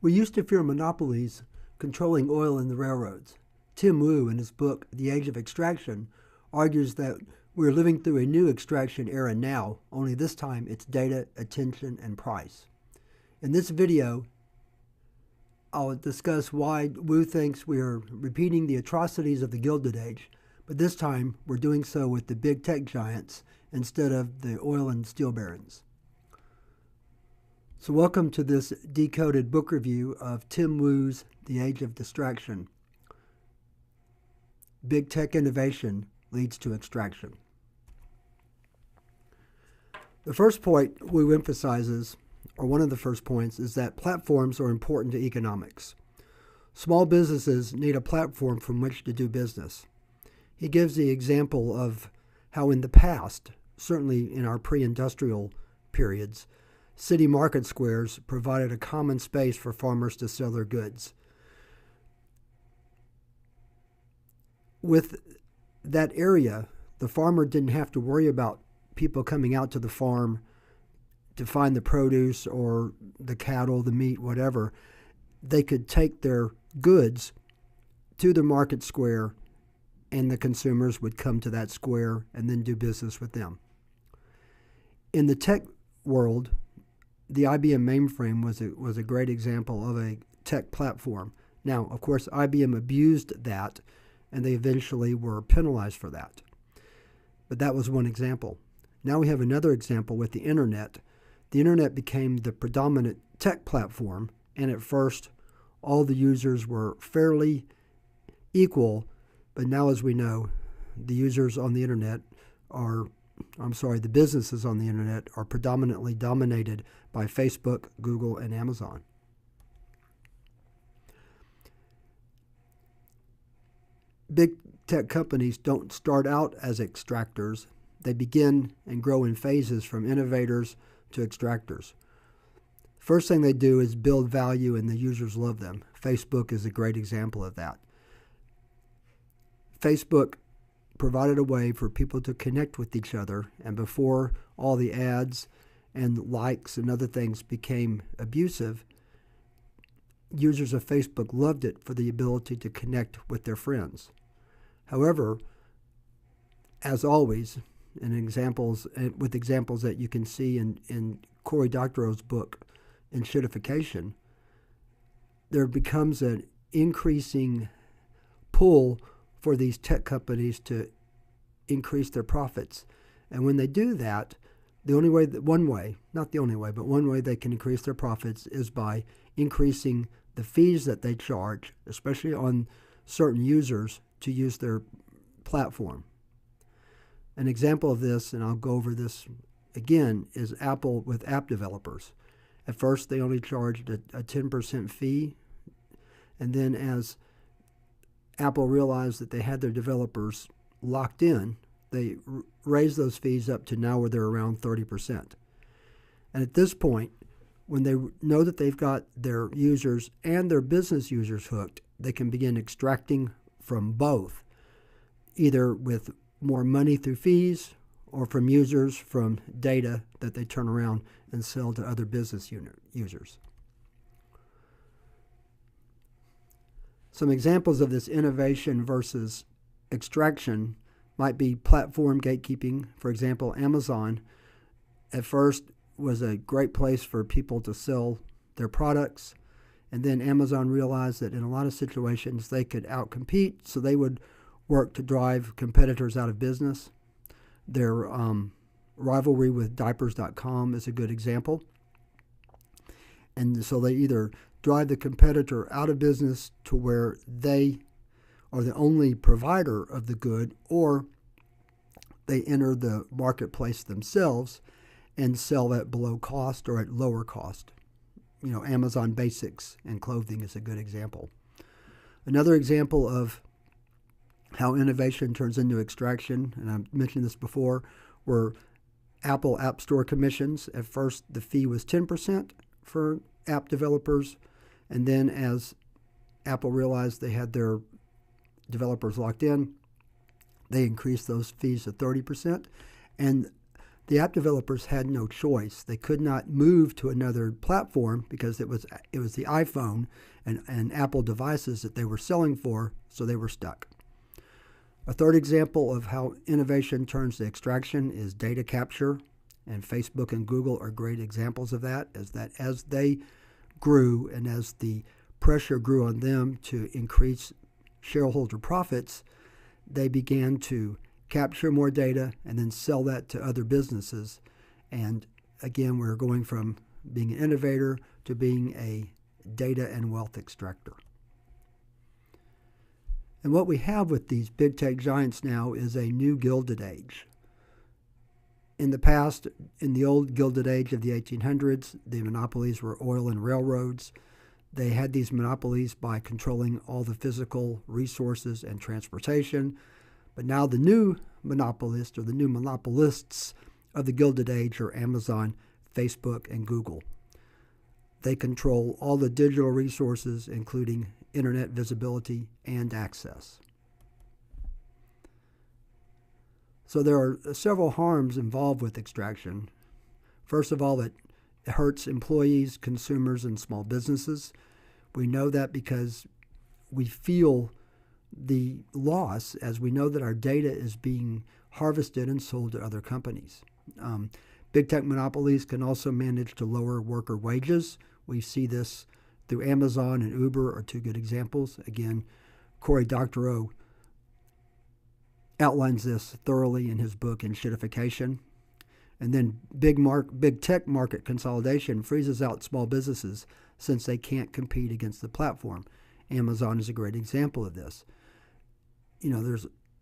We used to fear monopolies controlling oil and the railroads. Tim Wu, in his book, The Age of Extraction, argues that we're living through a new extraction era now, only this time it's data, attention, and price. In this video, I'll discuss why Wu thinks we are repeating the atrocities of the Gilded Age, but this time we're doing so with the big tech giants instead of the oil and steel barons. So welcome to this decoded book review of Tim Wu's The Age of Distraction. Big tech innovation leads to extraction. The first point Wu emphasizes, or one of the first points, is that platforms are important to economics. Small businesses need a platform from which to do business. He gives the example of how in the past, certainly in our pre-industrial periods, city market squares provided a common space for farmers to sell their goods. With that area, the farmer didn't have to worry about people coming out to the farm to find the produce or the cattle, the meat, whatever. They could take their goods to the market square and the consumers would come to that square and then do business with them. In the tech world, the IBM mainframe was a great example of a tech platform. Now, of course, IBM abused that and they eventually were penalized for that. But that was one example. Now we have another example with the internet. The internet became the predominant tech platform, and at first all the users were fairly equal, but now, as we know, the users on the internet the businesses on the internet are predominantly dominated by Facebook, Google, and Amazon. Big tech companies don't start out as extractors. They begin and grow in phases from innovators to extractors. First thing they do is build value and the users love them. Facebook is a great example of that. Facebook provided a way for people to connect with each other, and before all the ads and likes and other things became abusive, users of Facebook loved it for the ability to connect with their friends. However, as always, with examples that you can see in Cory Doctorow's book, Enshittification, there becomes an increasing pull for these tech companies to increase their profits. And when they do that, one way they can increase their profits is by increasing the fees that they charge, especially on certain users, to use their platform. An example of this, and I'll go over this again, is Apple with app developers. At first, they only charged a 10% fee, and then as Apple realized that they had their developers locked in, they raised those fees up to now where they're around 30%. And at this point, when they know that they've got their users and their business users hooked, they can begin extracting from both, either with more money through fees or from users from data that they turn around and sell to other business users. Some examples of this innovation versus extraction might be platform gatekeeping. For example, Amazon at first was a great place for people to sell their products, and then Amazon realized that in a lot of situations they could outcompete, so they would work to drive competitors out of business. Their rivalry with diapers.com is a good example. And so they either drive the competitor out of business to where they are the only provider of the good, or they enter the marketplace themselves and sell at below cost or at lower cost. Amazon Basics and clothing is a good example. Another example of how innovation turns into extraction, and I mentioned this before, were Apple App Store commissions. At first, the fee was 10% for app developers, and then as Apple realized they had their developers locked in, they increased those fees to 30%. And the app developers had no choice. They could not move to another platform because it was the iPhone and Apple devices that they were selling for, so they were stuck. A third example of how innovation turns to extraction is data capture, and Facebook and Google are great examples of that. As they grew and as the pressure grew on them to increase shareholder profits, they began to capture more data and then sell that to other businesses. And again, we're going from being an innovator to being a data and wealth extractor. And what we have with these big tech giants now is a new Gilded Age. In the past, in the old Gilded Age of the 1800s, the monopolies were oil and railroads. They had these monopolies by controlling all the physical resources and transportation. But now the new monopolist, or the new monopolists of the Gilded Age, are Amazon, Facebook, and Google. They control all the digital resources, including internet visibility and access. So there are several harms involved with extraction. First of all, it hurts employees, consumers, and small businesses. We know that because we feel the loss as we know that our data is being harvested and sold to other companies. Big tech monopolies can also manage to lower worker wages. We see this through Amazon and Uber are two good examples. Again, Cory Doctorow outlines this thoroughly in his book Enshittification. And then big tech market consolidation freezes out small businesses since they can't compete against the platform. Amazon is a great example of this.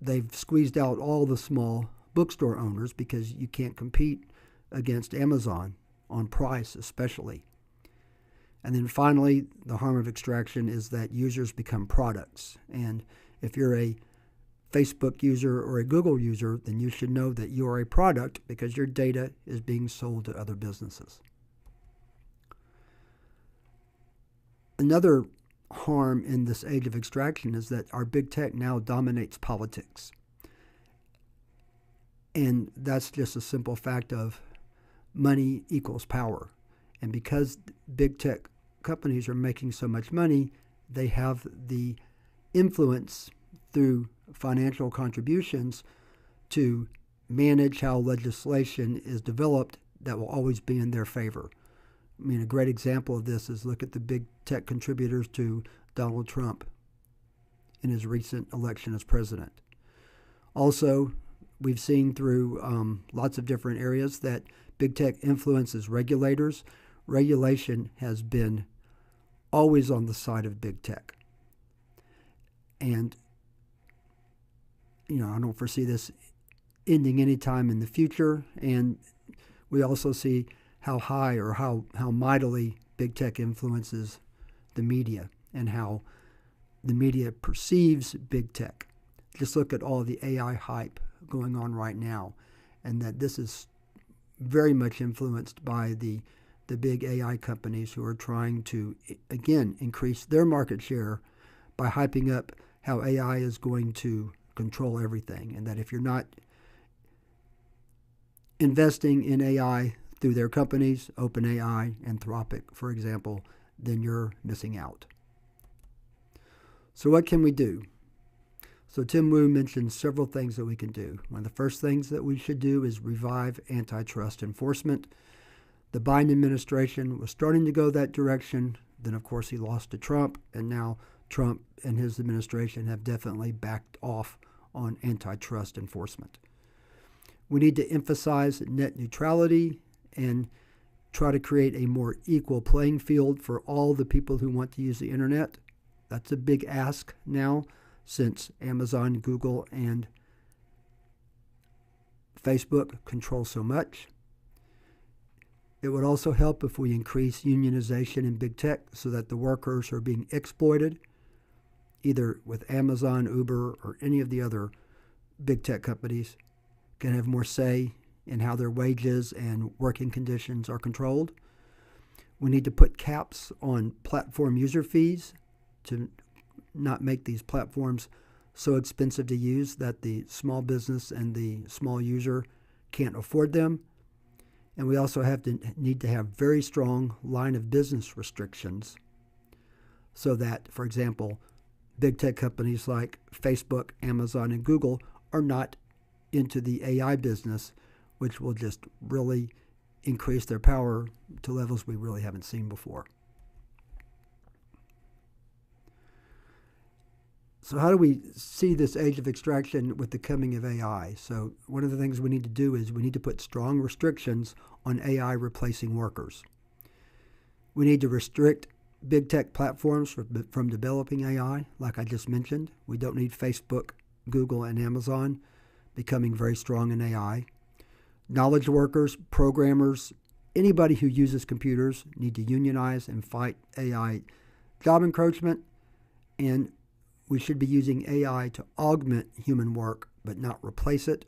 They've squeezed out all the small bookstore owners because you can't compete against Amazon on price especially. And then finally, the harm of extraction is that users become products. And if you're a Facebook user or a Google user, then you should know that you are a product because your data is being sold to other businesses. Another harm in this age of extraction is that our big tech now dominates politics. And that's just a simple fact of money equals power. And because big tech companies are making so much money, they have the influence through financial contributions to manage how legislation is developed that will always be in their favor. I mean, a great example of this is look at the big tech contributors to Donald Trump in his recent election as president. Also, we've seen through lots of different areas that big tech influences regulators. Regulation has been always on the side of big tech. And, I don't foresee this ending anytime in the future. And we also see how high or how mightily big tech influences the media and how the media perceives big tech. Just look at all the AI hype going on right now, and that this is very much influenced by the big AI companies who are trying to, again, increase their market share by hyping up how AI is going to control everything, and that if you're not investing in AI through their companies, OpenAI, Anthropic, for example, then you're missing out. So what can we do? So Tim Wu mentioned several things that we can do. One of the first things that we should do is revive antitrust enforcement. The Biden administration was starting to go that direction. Then, of course, he lost to Trump, and now Trump and his administration have definitely backed off on antitrust enforcement. We need to emphasize net neutrality and try to create a more equal playing field for all the people who want to use the internet. That's a big ask now, since Amazon, Google, and Facebook control so much. It would also help if we increase unionization in big tech so that the workers who are being exploited, either with Amazon, Uber, or any of the other big tech companies, can have more say in how their wages and working conditions are controlled. We need to put caps on platform user fees to not make these platforms so expensive to use that the small business and the small user can't afford them. And we also need to have very strong line of business restrictions so that, for example, big tech companies like Facebook, Amazon, and Google are not into the AI business, which will just really increase their power to levels we really haven't seen before. So how do we see this age of extraction with the coming of AI? So one of the things we need to do is we need to put strong restrictions on AI replacing workers. We need to restrict big tech platforms from developing AI, like I just mentioned. We don't need Facebook, Google, and Amazon becoming very strong in AI. Knowledge workers, programmers, anybody who uses computers need to unionize and fight AI job encroachment, and we should be using AI to augment human work, but not replace it.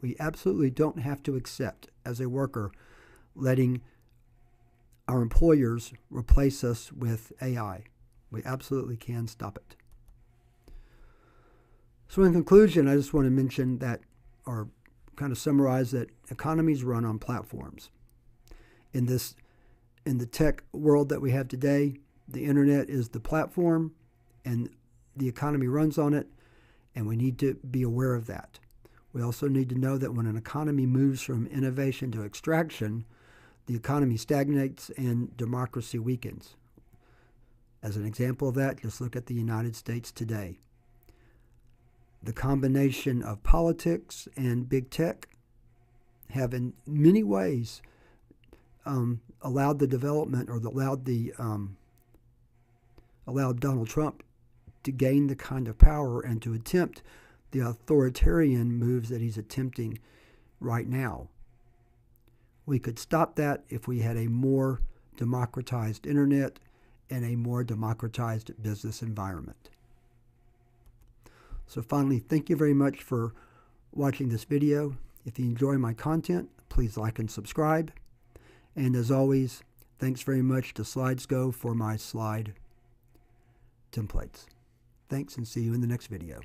We absolutely don't have to accept, as a worker, letting our employers replace us with AI. We absolutely can stop it. So in conclusion, I just want to mention that, or kind of summarize, that economies run on platforms. In the tech world that we have today, the internet is the platform, and the economy runs on it, and we need to be aware of that. We also need to know that when an economy moves from innovation to extraction, the economy stagnates and democracy weakens. As an example of that, just look at the United States today. The combination of politics and big tech have in many ways allowed the development, or allowed Donald Trump to gain the kind of power and to attempt the authoritarian moves that he's attempting right now. We could stop that if we had a more democratized internet and a more democratized business environment. So finally, thank you very much for watching this video. If you enjoy my content, please like and subscribe. And as always, thanks very much to SlidesGo for my slide templates. Thanks, and see you in the next video.